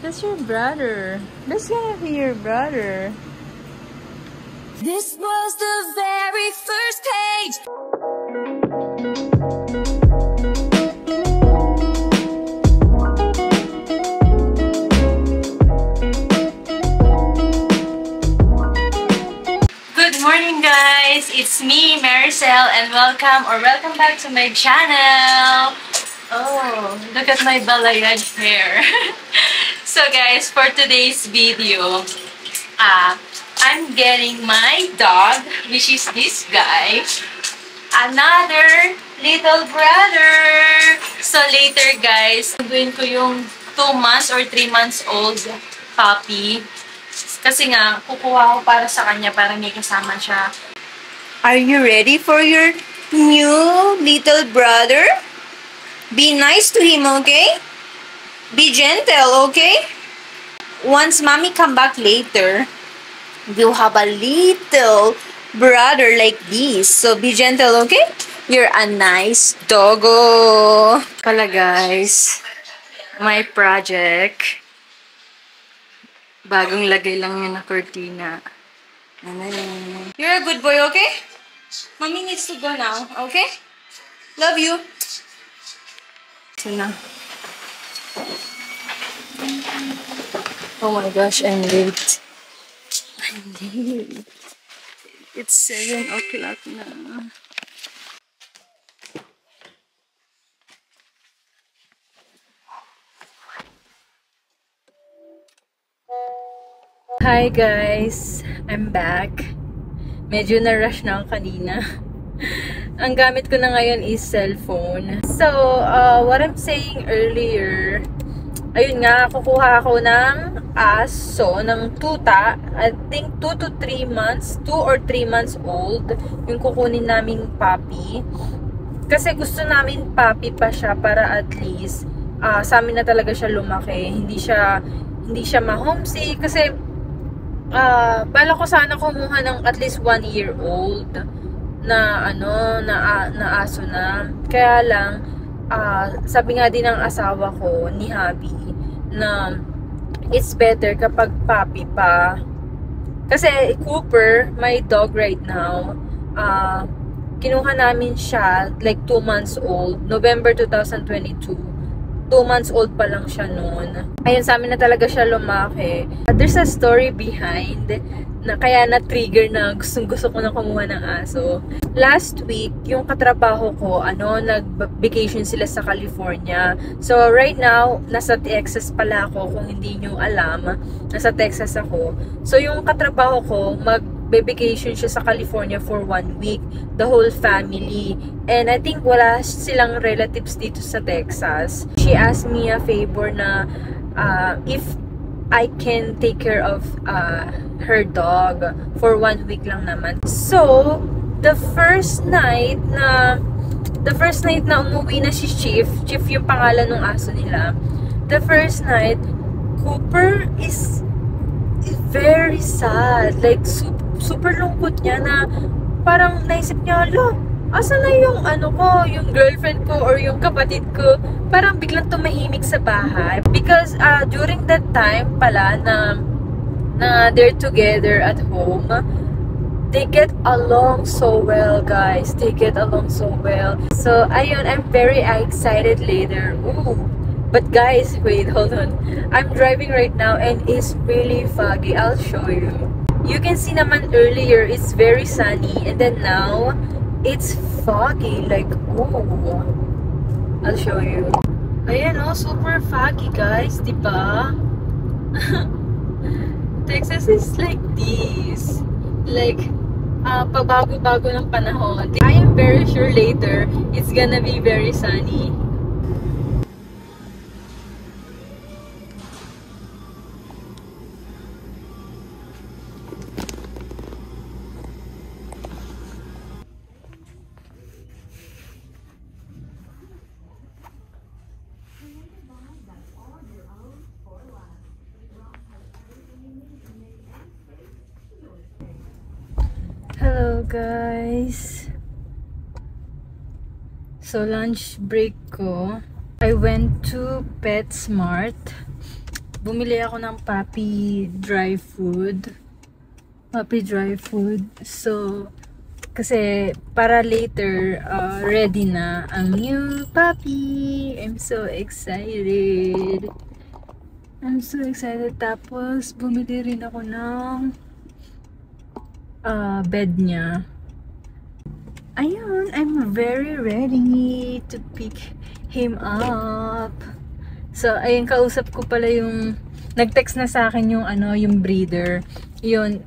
That's your brother. That's gonna be your brother. This was the very first page. Good morning, guys! It's me, Maricel, and welcome back to my channel! Oh, look at my balayage hair! So guys, for today's video, I'm getting my dog, which is this guy, another little brother! So later guys, gagawin ko yung 2 months or 3 months old puppy. Kasi nga, kukuha ko para sa kanya para may kasama siya. Are you ready for your new little brother? Be nice to him, okay? Be gentle, okay? Once mommy come back later, you'll have a little brother like this. So be gentle, okay? You're a nice doggo. Pala guys, my project. Bagong lagay lang yun na cortina. You're a good boy, okay? Mommy needs to go now, okay? Love you. So na. Oh my gosh, I'm late. I'm late. It's 7 o'clock na. Hi guys! I'm back. Medyo na-rush na ako kanina. Ang gamit ko na ngayon is cellphone. So, what I'm saying earlier, ayun nga, kukuha ako ng aso, ng tuta. I think 2 to 3 months, 2 or 3 months old, yung kukunin naming puppy. Kasi gusto namin puppy pa siya para at least sa amin na talaga siya lumaki. Hindi siya ma-homesick. Kasi bala ko sana kumuha ng at least 1 year old na aso na. Kaya lang sabi nga din ng asawa ko ni Habi na it's better kapag puppy pa. Kasi Cooper, my dog right now, kinuha namin siya like 2 months old, November 2022. 2 months old pa lang siya noon. Ayun, sa amin na talaga siya lumaki. There's a story behind na kaya na-trigger na gustong-gusto ko na kumuha ng aso. Last week, yung katrabaho ko, nag-vacation sila sa California. So, right now, nasa Texas pala ako, kung hindi nyo alam. Nasa Texas ako. So, yung katrabaho ko, mag-vacation siya sa California for 1 week. The whole family. And I think wala silang relatives dito sa Texas. She asked me a favor na if I can take care of her dog for 1 week lang naman. So, the first night na umuwi na si Chief yung pangalan ng aso nila. The first night, Cooper is very sad. Like, super lungkot niya na parang naisip niya, asa na yung yung girlfriend ko or yung kapatid ko? Parang biglang tumahimik sa bahay. Because during that time pala na they're together at home, they get along so well, guys. They get along so well. So, ayun, I'm very excited later. Ooh. But guys, wait, hold on. I'm driving right now and it's really foggy. I'll show you. You can see naman earlier, it's very sunny. And then now, it's foggy. Like, ooh. I'll show you. Ayan, super foggy, guys. Diba? Texas is like this. Like, pabago-bago ng panahon. I am very sure later, it's gonna be very sunny. Hello guys. So lunch break ko, I went to PetSmart bumili ako ng puppy dry food. Puppy dry food. So, kasi para later, ready na ang new puppy. I'm so excited. I'm so excited. Tapos, bumili rin ako ng bed niya. Ayun, I'm very ready to pick him up. So, ayun, kausap ko pala yung nag-text na sa akin yung yung breeder. Yun,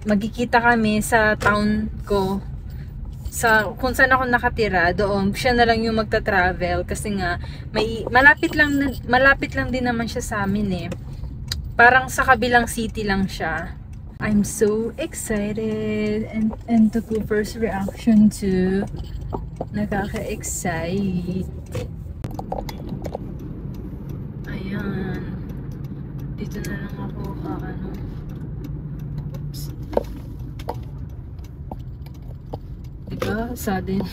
magkikita kami sa town ko. Sa kung saan ako nakatira, doon siya na lang yung magta-travel kasi nga malapit lang din naman siya sa amin eh. Parang sa kabilang city lang siya. I'm so excited and to go first reaction to nakaka-excite. Ayan. Dito na lang ako oops. Diba? Sudden.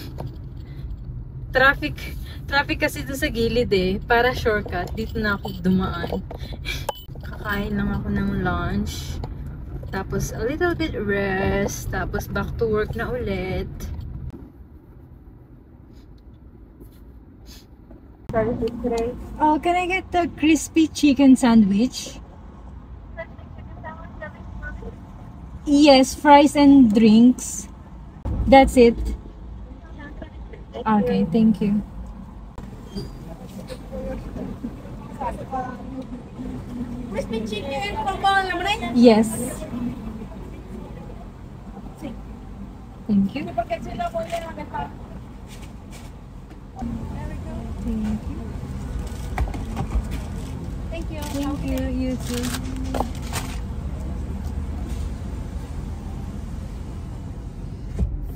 Traffic kasi doon sa gilid eh. Para shortcut. Dito na ako dumaan. Kakain lang ako ng lunch. Tapos a little bit rest. Tapos back to work na ulit. Oh, can I get the crispy chicken sandwich? Yes, fries and drinks. That's it. Okay, thank you. Crispy chicken from lemonade? Yes. Thank you. Thank you. Thank you. Thank you. You too.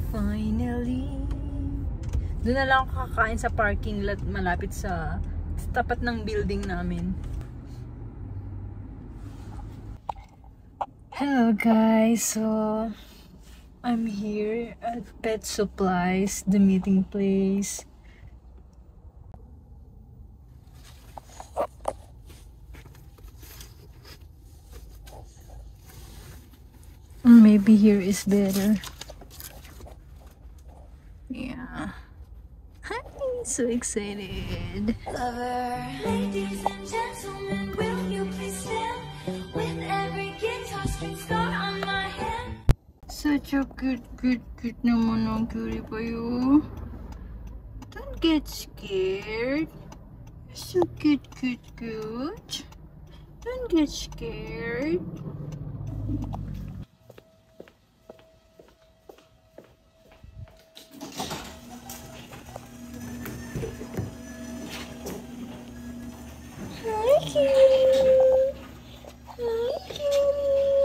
Finally. Doon na lang ako kakain sa parking lot malapit sa tapat ng building namin. Hello guys, so I'm here at Pet Supplies, the meeting place. Maybe here is better. Yeah. Hi, so excited. Lover, ladies and gentlemen, will you please stand with every guitar string scar on my hand? Such a cute naman ang cutie pa yun. Don't get scared. You're so cute. Don't get scared. Hi, cutie. Hi, cutie.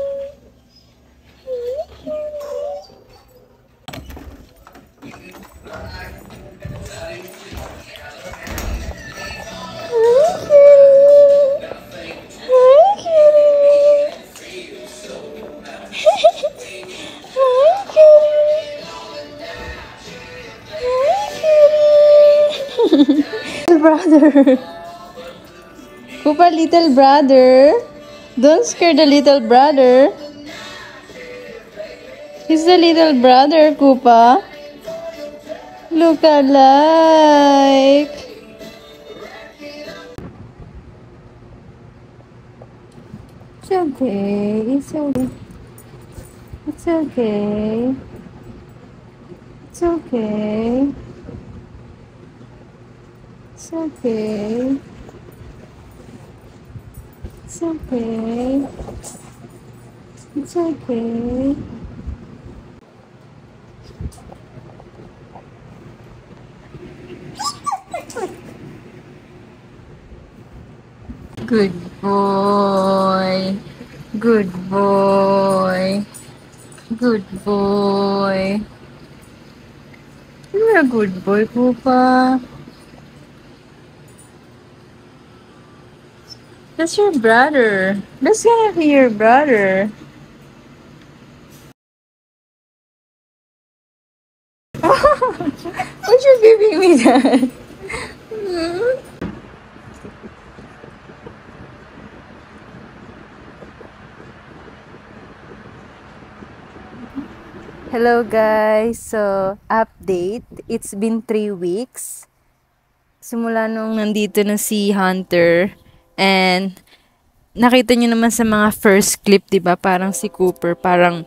Hi, cutie. Brother. Cooper, little brother. Don't scare the little brother. He's the little brother, Koopa. Look alike. It's okay. It's okay. It's okay. It's okay. It's okay. It's okay. It's okay. Good boy. Good boy. Good boy. You're a good boy, Koopa. That's your brother. That's gonna be your brother. Why'd you giving me that? Hello guys! So, update. It's been 3 weeks. Simula nung nandito na si Hunter. And, nakita nyo naman sa mga first clip, di ba? Parang si Cooper, parang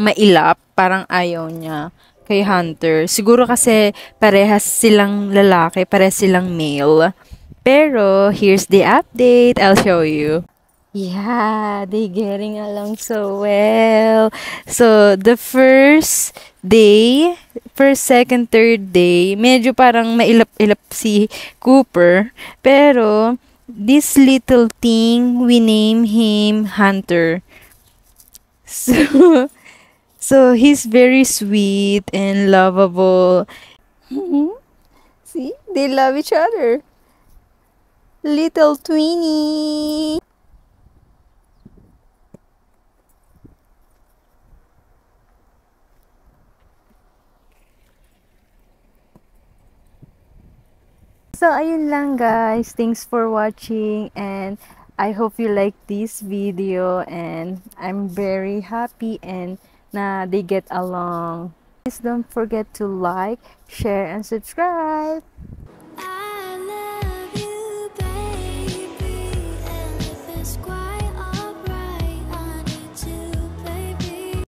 mailap. Parang ayaw niya kay Hunter. Siguro kasi parehas silang lalaki, parehas silang male. Pero, here's the update. I'll show you. Yeah, they getting along so well. So, the first day, first, second, third day, medyo parang mailap-ilap si Cooper. Pero, this little thing, we name him Hunter. So, so he's very sweet and lovable. See, they love each other. Little twinny. So, ayun lang guys. Thanks for watching and I hope you like this video and I'm very happy and na they get along. Please don't forget to like, share, and subscribe.